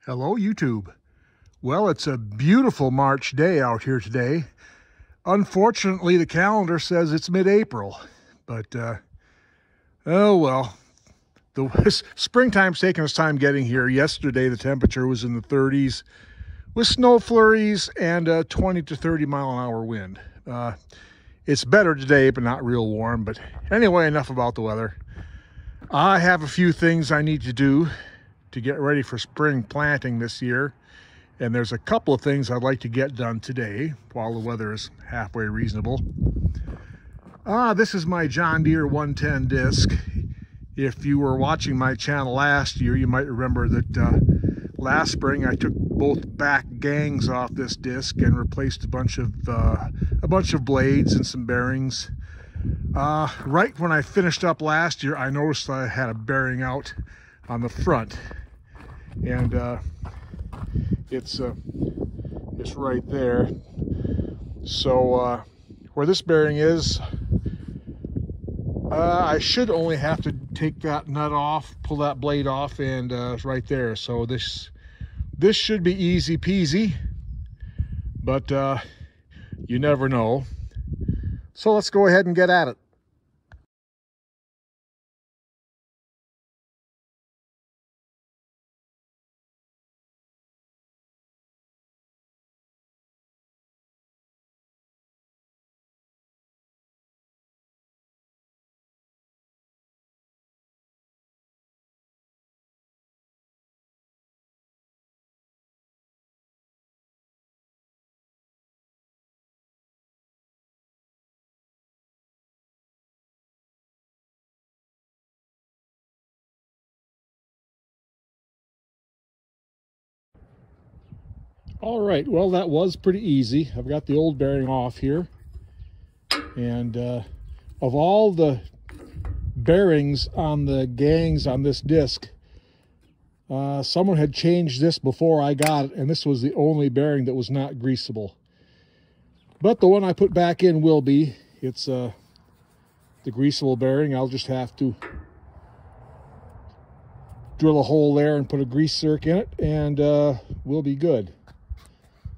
Hello, YouTube. Well, it's a beautiful March day out here today. Unfortunately, the calendar says it's mid-April, but oh well. The springtime's taking its time getting here. Yesterday, the temperature was in the 30s with snow flurries and a 20 to 30 mile an hour wind. It's better today, but not real warm. But anyway, enough about the weather. I have a few things I need to do to get ready for spring planting this year. And there's a couple of things I'd like to get done today while the weather is halfway reasonable. This is my John Deere 110 disc. If you were watching my channel last year, you might remember that last spring I took both back gangs off this disc and replaced a bunch of blades and some bearings. Right when I finished up last year, I noticed I had a bearing out on the front, and it's right there. So where this bearing is, I should only have to take that nut off, pull that blade off, and it's right there. So this should be easy peasy, but you never know. So let's go ahead and get at it. All right, well, that was pretty easy. I've got the old bearing off here. And of all the bearings on the gangs on this disc, someone had changed this before I got it, and this was the only bearing that was not greasable. But the one I put back in will be. It's the greasable bearing. I'll just have to drill a hole there and put a grease zerk in it, and we'll be good.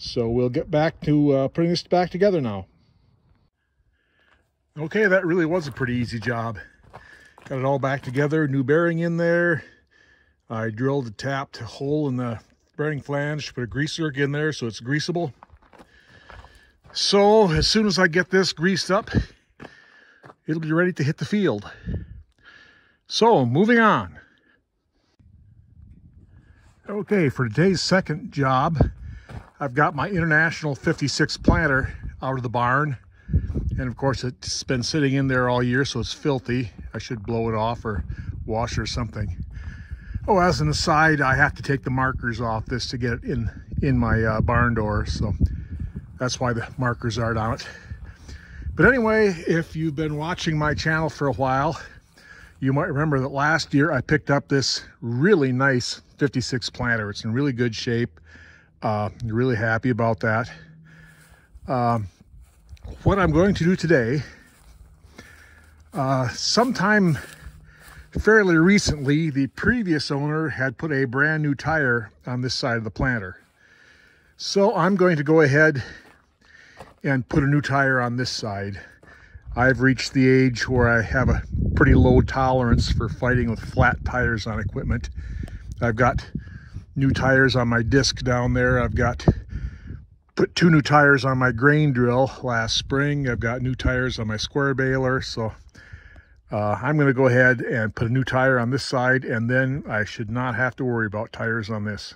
So we'll get back to putting this back together now. Okay, that really was a pretty easy job. Got it all back together, new bearing in there. I drilled a tapped hole in the bearing flange, put a grease zerk in there so it's greasable. So as soon as I get this greased up, it'll be ready to hit the field. So moving on. Okay, for today's second job, I've got my International 56 planter out of the barn. And of course, it's been sitting in there all year, so it's filthy. I should blow it off or wash or something. Oh, as an aside, I have to take the markers off this to get it in my barn door. So that's why the markers aren't on it. But anyway, if you've been watching my channel for a while, you might remember that last year I picked up this really nice 56 planter. It's in really good shape. Really happy about that. What I'm going to do today, sometime fairly recently, the previous owner had put a brand new tire on this side of the planter. So I'm going to go ahead and put a new tire on this side. I've reached the age where I have a pretty low tolerance for fighting with flat tires on equipment. I've got new tires on my disc down there. I've put 2 new tires on my grain drill last spring. I've got new tires on my square baler. So I'm going to go ahead and put a new tire on this side, and then I should not have to worry about tires on this.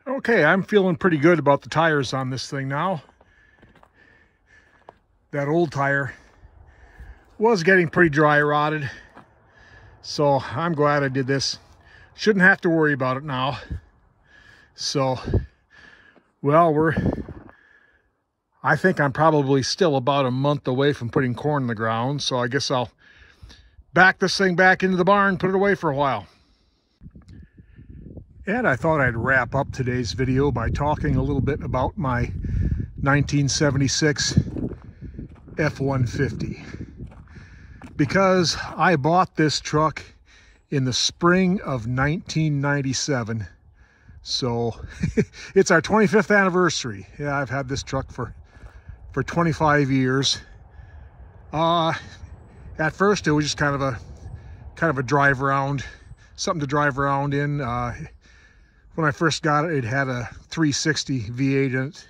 Okay, I'm feeling pretty good about the tires on this thing now. That old tire was getting pretty dry rotted, so I'm glad I did this. Shouldn't have to worry about it now. So, well, I think I'm probably still about a month away from putting corn in the ground, so I guess I'll back this thing back into the barn, put it away for a while. And I thought I'd wrap up today's video by talking a little bit about my 1976 F-150. Because I bought this truck in the spring of 1997. So it's our 25th anniversary. Yeah, I've had this truck for 25 years. At first it was just kind of a drive around, something to drive around in. When I first got it, it had a 360 V8 in it,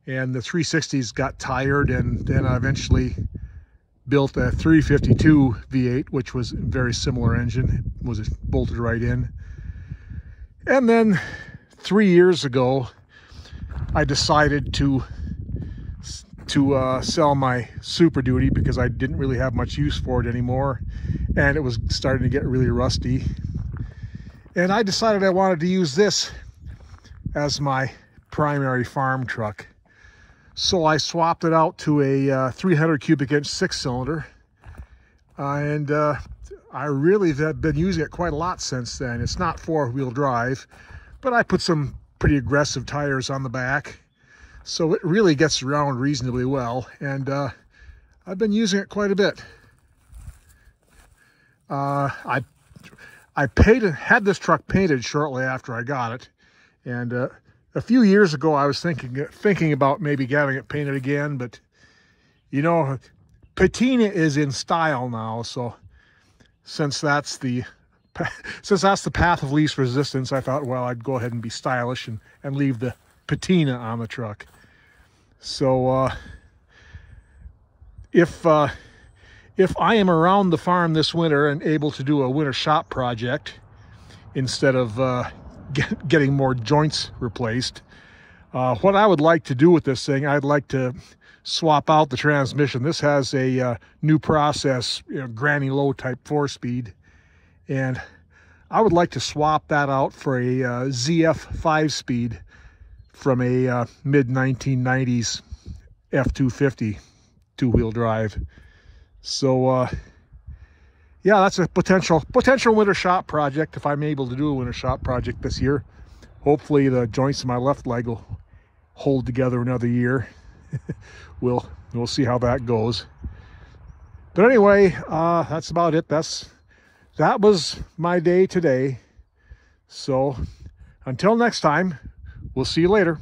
and the 360s got tired, and then I eventually built a 352 V8, which was a very similar engine. It was bolted right in. And then 3 years ago, I decided to sell my Super Duty because I didn't really have much use for it anymore, and it was starting to get really rusty. And I decided I wanted to use this as my primary farm truck. So I swapped it out to a 300 cubic inch 6-cylinder. And I really have been using it quite a lot since then. It's not 4-wheel drive, but I put some pretty aggressive tires on the back. So it really gets around reasonably well. And I've been using it quite a bit. I had this truck painted shortly after I got it, and a few years ago I was thinking about maybe getting it painted again, but you know, patina is in style now. So since that's the path of least resistance, I thought, well, I'd go ahead and be stylish and leave the patina on the truck. So if I am around the farm this winter and able to do a winter shop project instead of getting more joints replaced, what I would like to do with this thing, I'd like to swap out the transmission. This has a new process, granny low type 4-speed, and I would like to swap that out for a ZF 5-speed from a mid-1990s F-250 2-wheel drive. So yeah, that's a potential winter shop project if I'm able to do a winter shop project this year. Hopefully the joints in my left leg will hold together another year. We'll see how that goes. But anyway, that's about it. That was my day today. So until next time, we'll see you later.